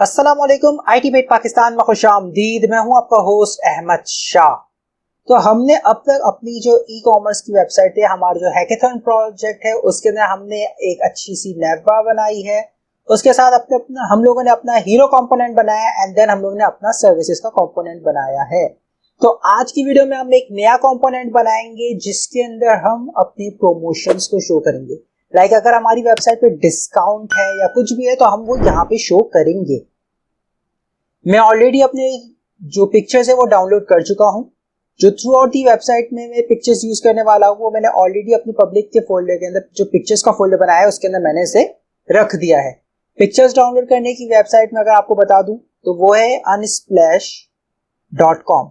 अस्सलामुअलैकुम आईटीमेट पाकिस्तान में खुशामदीद। मैं हूं आपका होस्ट अहमद शाह। तो हमने अब तक अपनी जो ई कॉमर्स की वेबसाइट है, हमारा जो हैकेथॉन प्रोजेक्ट है, उसके अंदर हमने एक अच्छी सी नैव बार बनाई है। उसके साथ हम लोगों ने अपना हीरो कंपोनेंट बनाया एंड देन हम लोगों ने अपना सर्विसेज का कंपोनेंट बनाया है। तो आज की वीडियो में हम एक नया कंपोनेंट बनाएंगे जिसके अंदर हम अपनी प्रमोशंस को शो करेंगे। लाइक अगर हमारी वेबसाइट पे डिस्काउंट है या कुछ भी है तो हम वो यहाँ पे शो करेंगे। मैं ऑलरेडी अपने जो पिक्चर्स है वो डाउनलोड कर चुका हूँ। जो थ्रू आउट दी वेबसाइट में मैं पिक्चर्स यूज करने वाला हूँ वो मैंने ऑलरेडी अपनी पब्लिक के फोल्डर के अंदर जो पिक्चर्स का फोल्डर बनाया है उसके अंदर मैंने इसे रख दिया है। पिक्चर्स डाउनलोड करने की वेबसाइट में अगर आपको बता दूं तो वो है unsplash.com।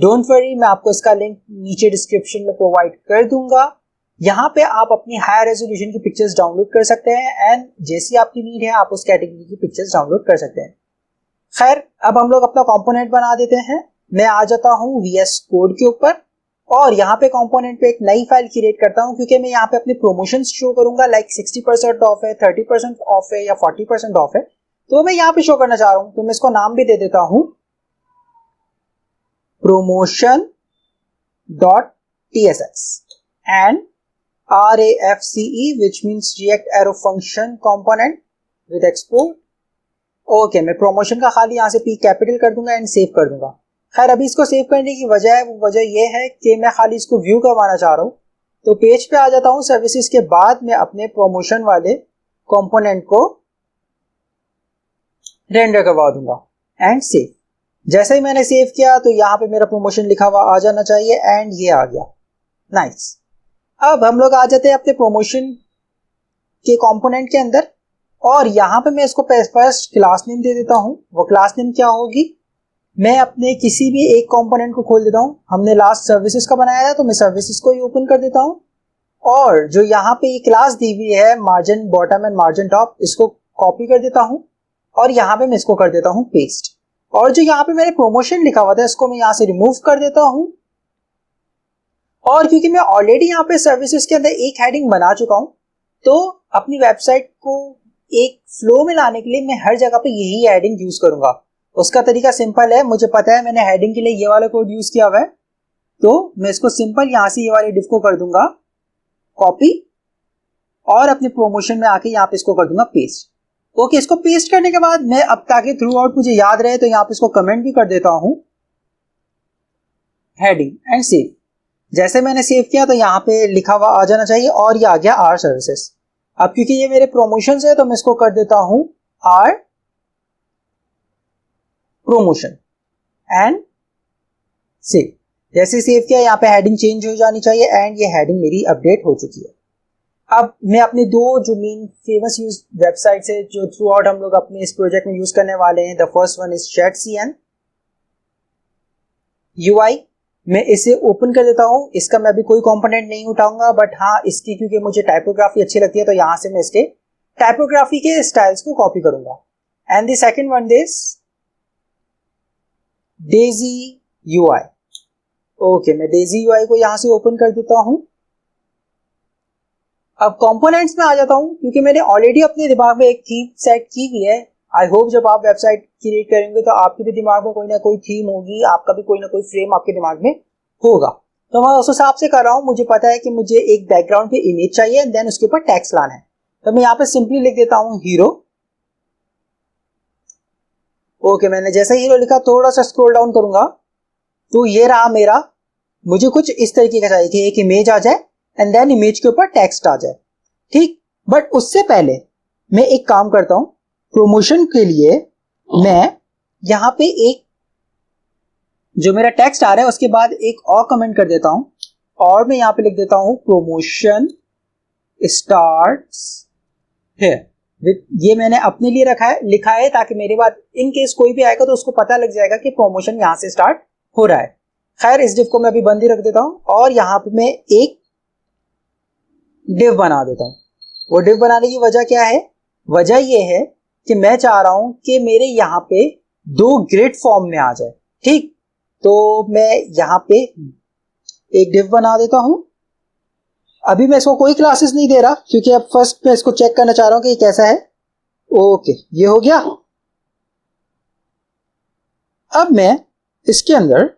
डोंट वरी, मैं आपको इसका लिंक नीचे डिस्क्रिप्शन में प्रोवाइड कर दूंगा। यहाँ पे आप अपनी हायर रेजोल्यूशन की पिक्चर्स डाउनलोड कर सकते हैं एंड जैसी आपकी नीड है आप उस कैटेगरी की पिक्चर्स डाउनलोड कर सकते हैं। खैर, अब हम लोग अपना कंपोनेंट बना देते हैं। मैं आ जाता हूँ VS कोड के ऊपर और यहाँ पे कंपोनेंट पे एक नई फाइल क्रिएट करता हूँ क्योंकि मैं यहाँ पे अपने प्रमोशंस शो करूंगा। लाइक 60% ऑफ है, 30% ऑफ है या 40% ऑफ है, तो मैं यहाँ पे शो करना चाह रहा हूँ। तो मैं इसको नाम भी दे देता हूँ promotion.tsx and RAFCE which means React Arrow Function Component with Export। Okay, मैं प्रमोशन का खाली यहाँ से P कैपिटल कर दूंगा एंड सेव कर दूंगा। खैर, अभी इसको सेव करने की वजह यह है कि मैं खाली इसको व्यू करवाना चाह रहा हूँ। तो पेज पे आ जाता हूँ सर्विसेज के बाद मैं अपने प्रमोशन वाले कंपोनेंट को रेंडर करवा दूंगा एंड सेव। जैसे ही मैंने सेव किया तो यहाँ पे मेरा प्रमोशन लिखा हुआ आ जाना चाहिए एंड ये आ गया। नाइस। अब हम लोग आ जाते हैं अपने प्रमोशन के कंपोनेंट के अंदर और यहाँ पे मैं इसको फर्स्ट क्लास नेम दे देता हूँ। वो क्लास नेम क्या होगी, मैं अपने किसी भी एक कंपोनेंट को खोल देता हूँ। हमने लास्ट सर्विसेज का बनाया था तो मैं सर्विसेज को ही ओपन कर देता हूँ और जो यहाँ पे ये क्लास दी हुई है margin bottom and margin top, इसको कॉपी कर देता हूँ और यहाँ पे मैं इसको कर देता हूँ पेस्ट। और जो यहाँ पे मेरे प्रमोशन लिखा हुआ था इसको मैं यहाँ से रिमूव कर देता हूँ। और क्योंकि मैं ऑलरेडी यहाँ पे सर्विसेज के अंदर एक हेडिंग बना चुका हूँ तो अपनी वेबसाइट को एक फ्लो में लाने के लिए मैं हर जगह पे यही हेडिंग यूज करूंगा। उसका तरीका सिंपल है, मुझे पता है मैंने हेडिंग के लिए ये वाला कोड यूज किया हुआ है तो मैं इसको सिंपल यहाँ से ये वाले डिफ को कर दूंगा कॉपी और अपने प्रमोशन में आके यहाँ पे इसको कर दूंगा पेस्ट। ओके, इसको पेस्ट करने के बाद मैं अब ताकि थ्रू आउट मुझे याद रहे तो यहाँ पे इसको कमेंट भी कर देता हूँ हेडिंग एंड सेव। जैसे मैंने सेव किया तो यहाँ पे लिखा हुआ आ जाना चाहिए और ये आ गया आर सर्विसेज। अब क्योंकि ये मेरे प्रमोशन है तो मैं इसको कर देता हूं आर प्रमोशन एंड सेव। जैसे सेव किया यहाँ पे हेडिंग चेंज हो जानी चाहिए एंड ये हेडिंग मेरी अपडेट हो चुकी है। अब मैं अपने दो जो मेन फेमस यूज वेबसाइट्स है जो थ्रू आउट हम लोग अपने इस प्रोजेक्ट में यूज करने वाले हैं। The first one is ChatCN UI। मैं इसे ओपन कर देता हूं। इसका मैं अभी कोई कंपोनेंट नहीं उठाऊंगा बट हाँ, इसकी क्योंकि मुझे टाइपोग्राफी अच्छी लगती है तो यहां से मैं इसके टाइपोग्राफी के स्टाइल्स को कॉपी करूंगा। And the second one is Daisy UI। Okay, मैं Daisy UI को यहां से ओपन कर देता हूं। अब कंपोनेंट्स में आ जाता हूं क्योंकि मैंने ऑलरेडी अपने दिमाग में एक थीम सेट की हुई है। आई होप जब आप वेबसाइट क्रिएट करेंगे तो आपके भी दिमाग में कोई ना कोई थीम होगी, आपका भी कोई ना कोई फ्रेम आपके दिमाग में होगा। तो मैं उस हिसाब से कर रहा हूँ। मुझे पता है कि मुझे एक बैकग्राउंड पे इमेज चाहिए देन उसके ऊपर टेक्स्ट लाना है तो मैं यहाँ पे सिंपली लिख देता हूँ हीरो। ओके, मैंने जैसे हीरो लिखा थोड़ा सा स्क्रॉल डाउन करूंगा तो ये रहा मेरा। मुझे कुछ इस तरीके का चाहिए कि एक इमेज आ जाए एंड देन इमेज के ऊपर टेक्स्ट आ जाए, ठीक। बट उससे पहले मैं एक काम करता हूं। प्रमोशन के लिए मैं यहां पे एक जो मेरा टेक्स्ट आ रहा है उसके बाद एक और कमेंट कर देता हूं और मैं यहां पे लिख देता हूं प्रमोशन स्टार्ट्स हियर। ये मैंने अपने लिए लिखा है ताकि मेरे बाद इन केस कोई भी आएगा तो उसको पता लग जाएगा कि प्रमोशन यहां से स्टार्ट हो रहा है। खैर, इस डिव को मैं अभी बंद ही रख देता हूं और यहां पे मैं एक डिव बना देता हूं। वो डिव बनाने की वजह क्या है, वजह ये है कि मैं चाह रहा हूं कि मेरे यहाँ पे दो ग्रिड फॉर्म में आ जाए, ठीक। तो मैं यहाँ पे एक डिव बना देता हूं। अभी मैं इसको कोई क्लासेस नहीं दे रहा क्योंकि अब फर्स्ट मैं इसको चेक करना चाह रहा हूं कि ये कैसा है। ओके, ये हो गया। अब मैं इसके अंदर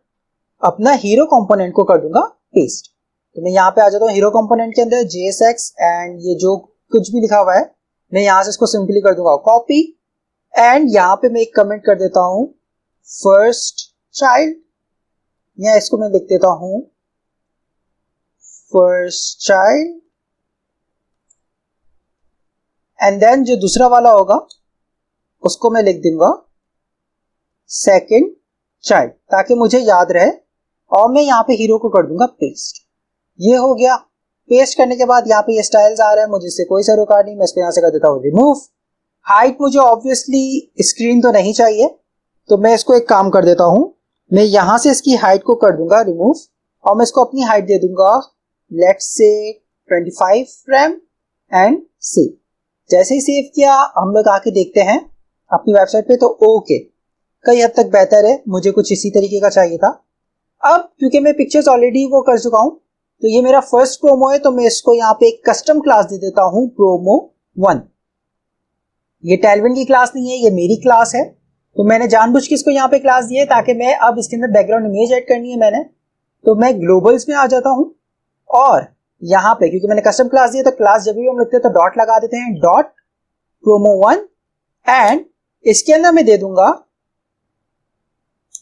अपना हीरो कंपोनेंट को कर दूंगा पेस्ट। तो मैं यहाँ पे आ जाता हूँ हीरो कंपोनेंट के अंदर JSX एंड ये जो कुछ भी लिखा हुआ है मैं यहाँ से इसको सिंपली कर दूंगा कॉपी एंड यहाँ पे मैं एक कमेंट कर देता हूँ फर्स्ट चाइल्ड, या इसको मैं लिख देता हूँ फर्स्ट चाइल्ड एंड देन जो दूसरा वाला होगा उसको मैं लिख दूंगा सेकंड चाइल्ड ताकि मुझे याद रहे, और मैं यहाँ पे हीरो को कर दूंगा पेस्ट। ये हो गया। पेस्ट करने के बाद यहाँ पे ये स्टाइल्स आ रहा है, मुझे इससे कोई सरोकार नहीं, मैं इसको यहाँ से कर देता हूँ रिमूव। हाइट मुझे ऑब्वियसली स्क्रीन तो नहीं चाहिए तो मैं इसको एक काम कर देता हूँ, मैं यहाँ से इसकी हाइट को कर दूंगा रिमूव और मैं इसको अपनी हाइट दे दूंगा let's say 25 frame and save. जैसे ही सेव किया हम लोग आके देखते हैं अपनी वेबसाइट पे तो ओके कई हद तक बेहतर है, मुझे कुछ इसी तरीके का चाहिए था। अब क्योंकि मैं पिक्चर्स ऑलरेडी वो कर चुका हूं तो ये मेरा फर्स्ट प्रोमो है तो मैं इसको यहाँ पे एक कस्टम क्लास दे देता हूं प्रोमो 1। ये टेलविन की क्लास नहीं है, ये मेरी क्लास है, तो मैंने जानबूझ के इसको यहाँ पे क्लास दी है ताकि मैं अब इसके अंदर बैकग्राउंड इमेज ऐड करनी है मैंने, तो मैं ग्लोबल्स में आ जाता हूं और यहाँ पे क्योंकि मैंने कस्टम क्लास दिया तो क्लास जब भी हम लिखते हैं तो डॉट लगा देते हैं, डॉट प्रोमो 1 एंड इसके अंदर मैं दे दूंगा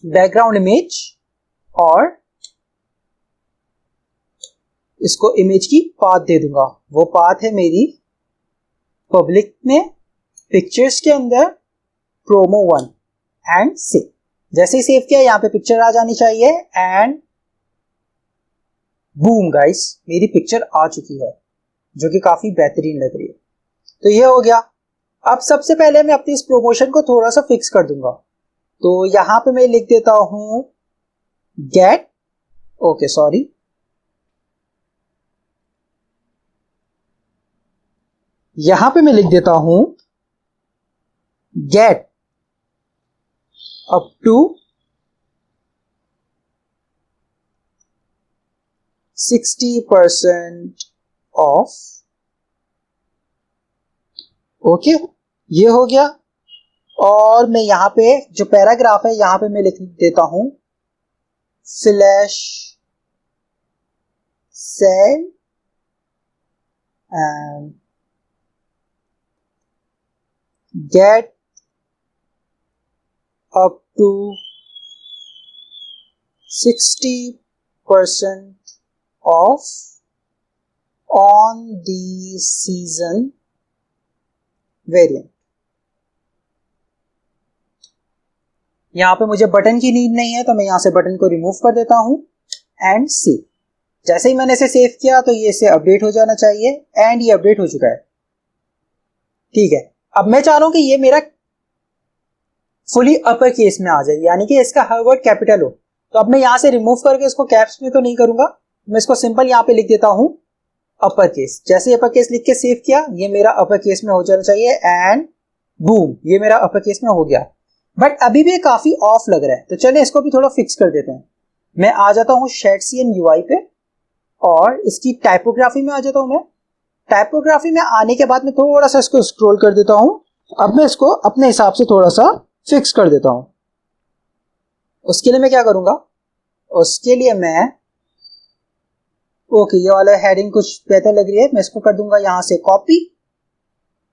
बैकग्राउंड इमेज और इसको इमेज की पाथ दे दूंगा। वो पाथ है मेरी पब्लिक में पिक्चर्स के अंदर प्रोमो 1 एंड सेव। जैसे ही सेव किया यहाँ पे पिक्चर आ जानी चाहिए एंड बूम गाइस मेरी पिक्चर आ चुकी है जो कि काफी बेहतरीन लग रही है। तो ये हो गया। अब सबसे पहले मैं अपनी इस प्रमोशन को थोड़ा सा फिक्स कर दूंगा, तो यहां पे मैं लिख देता हूं गेट, ओके सॉरी, यहां पे मैं लिख देता हूं get up to 60% off. Okay ये हो गया। और मैं यहां पे जो पैराग्राफ है यहां पे मैं लिख देता हूं flash sale and get up to 60% off on the season variant. यहां पे मुझे बटन की नीड नहीं है तो मैं यहां से बटन को रिमूव कर देता हूं एंड सेव। जैसे ही मैंने इसे सेव किया तो ये इसे अपडेट हो जाना चाहिए एंड ये अपडेट हो चुका है। ठीक है, अब मैं चाह रहा हूं कि ये मेरा फुली अपर केस में आ जाए, यानी कि इसका हर वर्ड कैपिटल हो। तो अब मैं यहां से रिमूव करके इसको कैप्स में तो नहीं करूंगा, मैं इसको सिंपल यहां पे लिख देता हूं अपर केस। जैसे अपर केस लिख के सेव किया ये मेरा अपर केस में हो जाना चाहिए एंड बूम ये मेरा अपर केस में हो गया। बट अभी भी काफी ऑफ लग रहा है तो चलिए इसको भी थोड़ा फिक्स कर देते हैं। मैं आ जाता हूं शेडसीएन यूआई पे और इसकी टाइपोग्राफी में आ जाता हूं। मैं टाइपोग्राफी में आने के बाद मैं थोड़ा सा इसको स्क्रॉल कर देता हूं। अब मैं इसको अपने हिसाब से थोड़ा सा फिक्स कर देता हूं। उसके लिए मैं क्या करूंगा, उसके लिए मैं ओके ये वाला हेडिंग कुछ बेहतर लग रही है, मैं इसको कर दूंगा यहां से कॉपी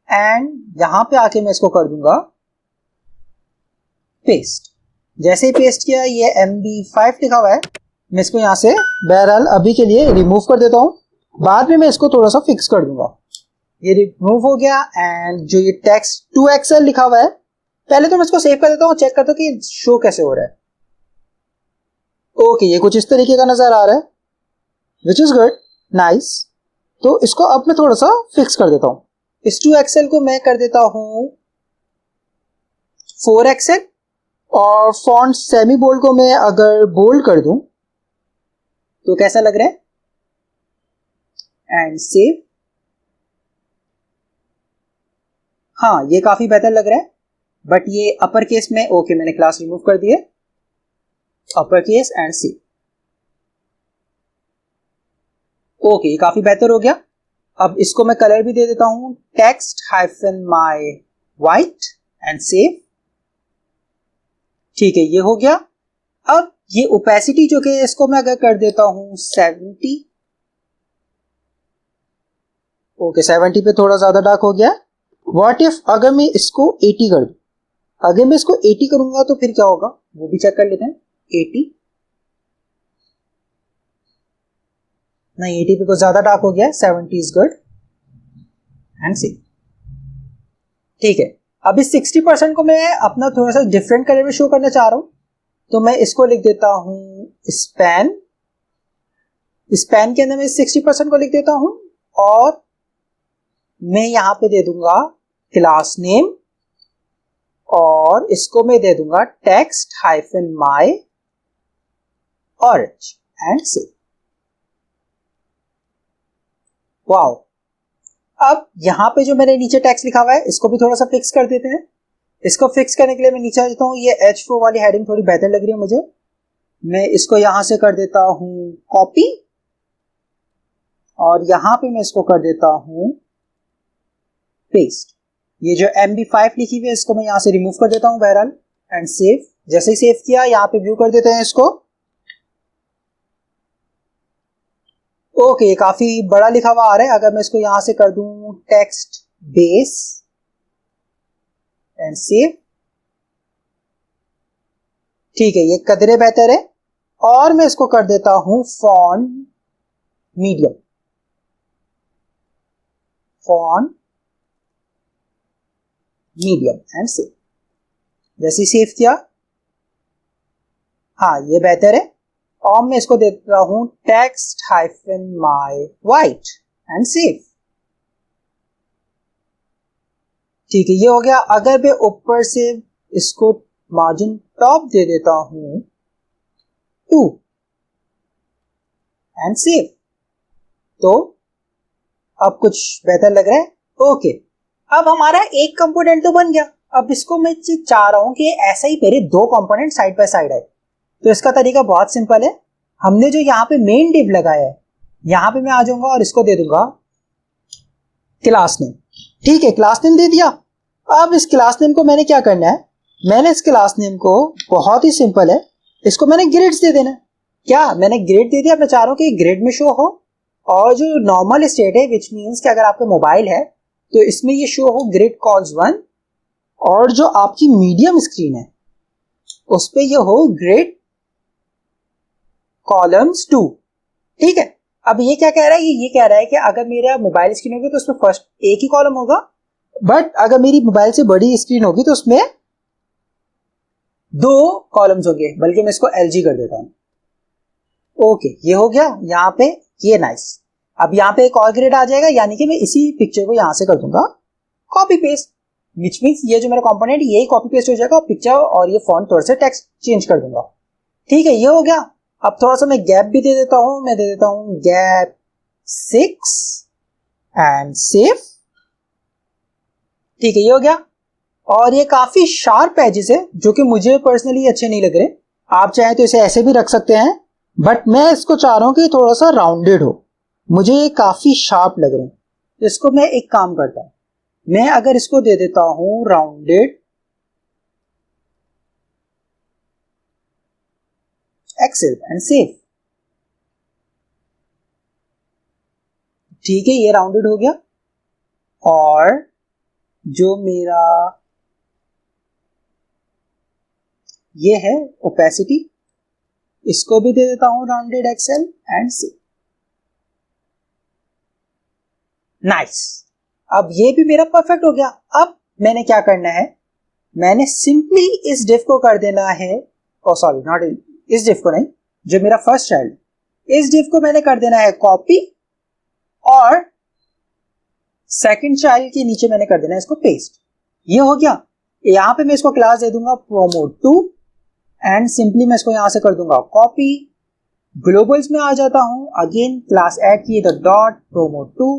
एंड यहां पे आके मैं इसको कर दूंगा पेस्ट। जैसे ही पेस्ट किया ये MB5 लिखा हुआ है, मैं इसको यहां से बहरहाल अभी के लिए रिमूव कर देता हूं, बाद में मैं इसको थोड़ा सा फिक्स कर दूंगा। ये रिमूव हो गया एंड जो ये टेक्स्ट 2XL लिखा हुआ है पहले तो मैं इसको सेव कर देता हूं, चेक करता हूं कि शो कैसे हो रहा है। ओके ये कुछ इस तरीके का नजर आ रहा है विच इज गुड नाइस। तो इसको अब मैं थोड़ा सा फिक्स कर देता हूं। इस 2XL को मैं कर देता हूं 4XL और फॉन्ट सेमी बोल्ड को मैं अगर बोल्ड कर दूं तो कैसा लग रहा है एंड सेव। हाँ ये काफी बेहतर लग रहा है बट ये अपर केस में ओके मैंने क्लास रिमूव कर दिए, upper case and save. Okay ये काफी बेहतर हो गया। अब इसको मैं कलर भी दे देता हूं text -my white and save. ठीक है, ये हो गया। अब ये ओपेसिटी जो कि इसको मैं अगर कर देता हूं 70, ओके 70 पे थोड़ा ज्यादा डार्क हो गया। व्हाट इफ अगर मैं इसको 80 कर दूं, अगर मैं इसको 80 करूंगा तो फिर क्या होगा वो भी चेक कर लेते हैं। 80 नहीं, 80 पे कुछ ज्यादा डार्क हो गया, 70 इज गुड एंड सी। ठीक है, अब इस 60% को मैं अपना थोड़ा सा डिफरेंट कलर में शो करना चाह रहा हूं, तो मैं इसको लिख देता हूं स्पैन। स्पैन के अंदर मैं 60% को लिख देता हूं और मैं यहां पे दे दूंगा क्लास नेम और इसको मैं दे दूंगा text hyphen my orange and see. Wow, अब यहां पे जो मैंने नीचे टेक्स्ट लिखा हुआ है इसको भी थोड़ा सा फिक्स कर देते हैं। इसको फिक्स करने के लिए मैं नीचे आ जाता हूं, ये H4 वाली हेडिंग थोड़ी बेहतर लग रही है मुझे। मैं इसको यहां से कर देता हूं कॉपी और यहां पे मैं इसको कर देता हूं पेस्ट। ये जो MB5 लिखी हुई है इसको मैं यहां से रिमूव कर देता हूं बहरहाल एंड सेव। जैसे ही सेव किया यहां पे व्यू कर देते हैं इसको। ओके, काफी बड़ा लिखा हुआ आ रहा है। अगर मैं इसको यहां से कर दूं टेक्स्ट बेस एंड सेव, ठीक है, ये कदरे बेहतर है। और मैं इसको कर देता हूं font medium, font medium and save. जैसे ही सेव किया, हाँ ये बेहतर है। और मैं इसको देता हूं text hyphen my white and save. ठीक है, ये हो गया। अगर मैं ऊपर से इसको मार्जिन टॉप दे देता हूं 2 एंड सेव, तो अब कुछ बेहतर लग रहा है। ओके, अब हमारा एक कंपोनेंट तो बन गया। अब इसको मैं चाह रहा हूं कि ऐसा ही मेरे दो कंपोनेंट साइड बाय साइड आए। तो इसका तरीका बहुत सिंपल है। हमने जो यहाँ पे मेन डिव लगाया है, यहां पे मैं आ जाऊंगा और इसको दे दूंगा क्लास नेम। ठीक है, क्लास नेम दे दिया। अब इस क्लास नेम को मैंने क्या करना है, मैंने इस क्लास नेम को बहुत ही सिंपल है, इसको मैंने ग्रेड्स दे देना है। क्या मैंने ग्रेड दे दिया, मैं चाह रहा हूं कि ग्रेड में शो हो। और जो नॉर्मल स्टेट है विच मीन्स कि अगर आपका मोबाइल है तो इसमें ये शो हो ग्रेड कॉल्स 1, और जो आपकी मीडियम स्क्रीन है उस पे ये हो ग्रेड कॉलम्स 2। ठीक है, अब ये क्या कह रहा है, ये कह रहा है कि अगर मेरा मोबाइल स्क्रीन होगी तो उसमें फर्स्ट एक ही कॉलम होगा, बट अगर मेरी मोबाइल से बड़ी स्क्रीन होगी तो उसमें 2 कॉलम्स होंगे। बल्कि मैं इसको LG कर देता हूं। ओके, ये हो गया यहाँ पे, ये नाइस। अब यहाँ पे एक और ग्रेड आ जाएगा, यानी कि मैं इसी पिक्चर को यहां से कर दूंगा कॉपी पेस्ट, विच मीन्स ये जो मेरा कंपोनेंट यही कॉपी पेस्ट हो जाएगा पिक्चर, और ये फॉन्ट थोड़ा सा टेक्स्ट चेंज कर दूंगा। ठीक है, ये हो गया। अब थोड़ा सा मैं गैप भी दे देता हूं, मैं दे देता हूं गैप 6 एंड सेव। ठीक है, ये हो गया। और ये काफी शार्प एजेस है जो कि मुझे पर्सनली अच्छे नहीं लग रहे। आप चाहें तो इसे ऐसे भी रख सकते हैं, बट मैं इसको चाह रहा हूं कि थोड़ा सा राउंडेड हो। मुझे ये काफी शार्प लग रहे हैं। इसको मैं एक काम करता हूं, मैं अगर इसको दे देता हूं राउंडेड एक्सेल एंड सेव। ठीक है, ये राउंडेड हो गया। और जो मेरा ये है ओपेसिटी, इसको भी दे देता हूं rounded excel and save. Nice, अब ये भी मेरा परफेक्ट हो गया। अब मैंने क्या करना है, मैंने सिंपली इस डिव को कर देना है, ओ सॉरी नॉट इस डिव को नहीं, जो मेरा फर्स्ट चाइल्ड, इस डिव को मैंने कर देना है कॉपी, और सेकंड चाइल्ड के नीचे मैंने कर देना है इसको पेस्ट। ये हो गया। यहां पे मैं इसको क्लास दे दूंगा promo2 एंड सिंपली मैं इसको यहां से कर दूंगा कॉपी। ग्लोबल्स में आ जाता हूं, अगेन क्लास ऐड किए तो डॉट promo2।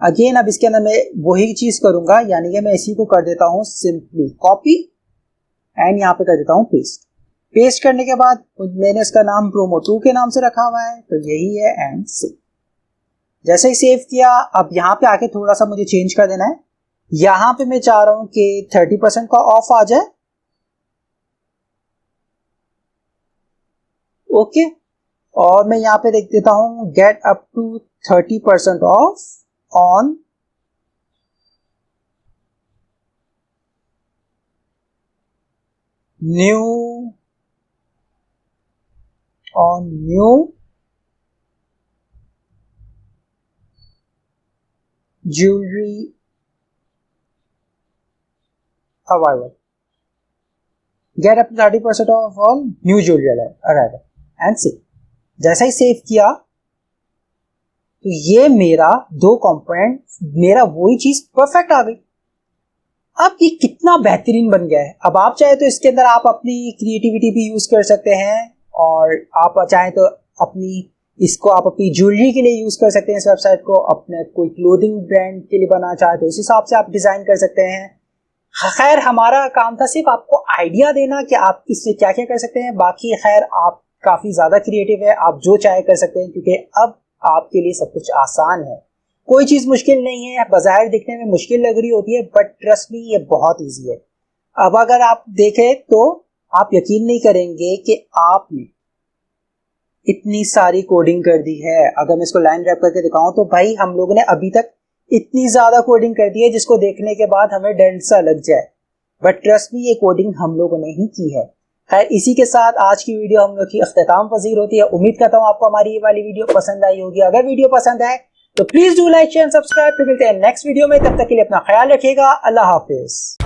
अगेन अब इसके अंदर मैं वही चीज करूंगा, यानी कि मैं इसी को कर देता हूं सिंपली कॉपी एंड यहां पे कर देता हूं पेस्ट। पेस्ट करने के बाद मैंने इसका नाम promo2 के नाम से रखा हुआ है, तो यही है एंड सेव। जैसे ही सेव किया, अब यहां पे आके थोड़ा सा मुझे चेंज कर देना है। यहां पे मैं चाह रहा हूं कि 30% का ऑफ आ जाए, ओके, और मैं यहाँ पे देख देता हूँ get up to 30% off on new jewellery arrival, get up to 30% off on new jewellery arrival and save. जैसा ही सेव किया तो ये मेरा 2 कंपोनेंट, मेरा वही चीज परफेक्ट आ गई। अब ये कितना बेहतरीन बन गया है। अब आप चाहे तो इसके अंदर आप अपनी क्रिएटिविटी भी यूज कर सकते हैं, और आप चाहे तो इसको आप अपनी ज्वेलरी के लिए यूज कर सकते हैं। इस वेबसाइट को अपने कोई क्लोथिंग ब्रांड के लिए बनाना चाहे तो उस हिसाब से आप डिजाइन कर सकते हैं। खैर हमारा काम था सिर्फ आपको आइडिया देना कि आप इससे क्या क्या कर सकते हैं। बाकी खैर आप काफी ज्यादा क्रिएटिव है, आप जो चाहे कर सकते हैं, क्योंकि अब आपके लिए सब कुछ आसान है। कोई चीज मुश्किल नहीं है, बाजार दिखने में मुश्किल लग रही होती है बट ट्रस्ट मी ये बहुत इजी है। अब अगर आप देखें तो आप यकीन नहीं करेंगे कि आपने इतनी सारी कोडिंग कर दी है। अगर मैं इसको लाइन रैप करके दिखाऊं तो भाई हम लोगों ने अभी तक इतनी ज्यादा कोडिंग कर दी है जिसको देखने के बाद हमें डर सा लग जाए, बट ट्रस्ट मी ये कोडिंग हम लोगों ने ही की है। खैर इसी के साथ आज की वीडियो हम लोग की अख्ताम पजीर होती है। उम्मीद करता हूँ आपको हमारी ये वाली वीडियो पसंद आई होगी। अगर वीडियो पसंद आए तो please do like share subscribe. फिर मिलते हैं नेक्स्ट वीडियो में, तब तक के लिए अपना ख्याल रखिएगा। अल्लाह हाफिज।